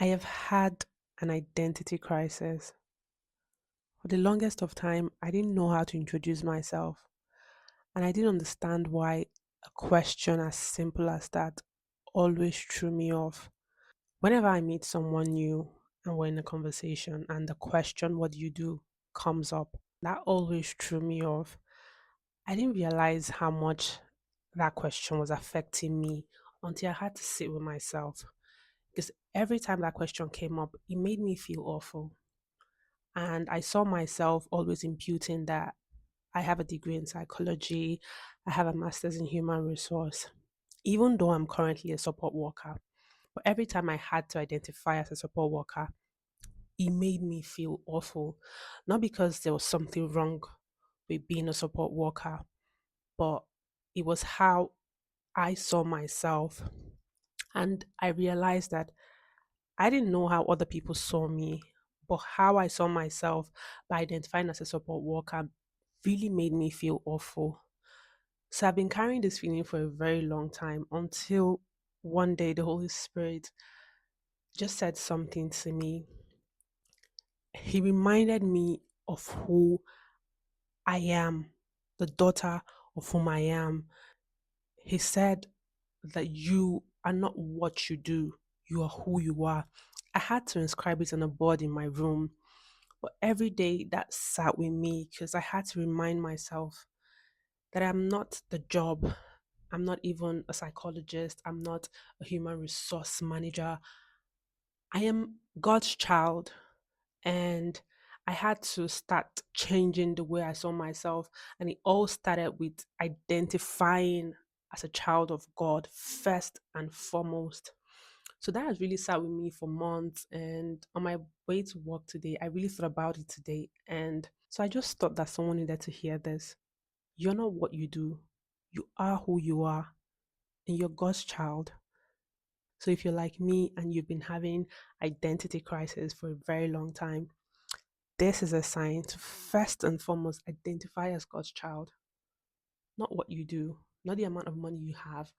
I have had an identity crisis. For the longest of time, I didn't know how to introduce myself, and I didn't understand why a question as simple as that always threw me off. Whenever I meet someone new and we're in a conversation and the question, "What do you do?" comes up, that always threw me off. I didn't realize how much that question was affecting me until I had to sit with myself. Because every time that question came up, it made me feel awful. And I saw myself always imputing that I have a degree in psychology, I have a master's in human resource, even though I'm currently a support worker. But every time I had to identify as a support worker, it made me feel awful. Not because there was something wrong with being a support worker, but it was how I saw myself. And I realized that I didn't know how other people saw me, but how I saw myself by identifying as a support worker really made me feel awful. So I've been carrying this feeling for a very long time until one day the Holy Spirit just said something to me. He reminded me of who I am, the daughter of whom I am. He said that you are not what you do, you are who you are. I had to inscribe it on a board in my room. But every day that sat with me because I had to remind myself that I'm not the job. I'm not even a psychologist. I'm not a human resource manager. I am God's child. And I had to start changing the way I saw myself. And it all started with identifying as a child of God first and foremost. So that has really sat with me for months. And on my way to work today, I really thought about it today. And so I just thought that someone needed to hear this. You're not what you do, you are who you are, and you're God's child. So if you're like me and you've been having identity crisis for a very long time, this is a sign to first and foremost identify as God's child, not what you do, not the amount of money you have,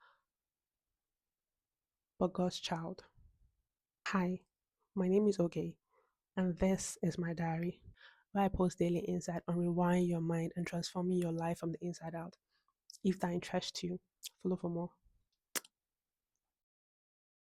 but God's child. Hi, my name is Oge, and this is my diary, where I post daily insight on rewiring your mind and transforming your life from the inside out. If that interests you, follow for more.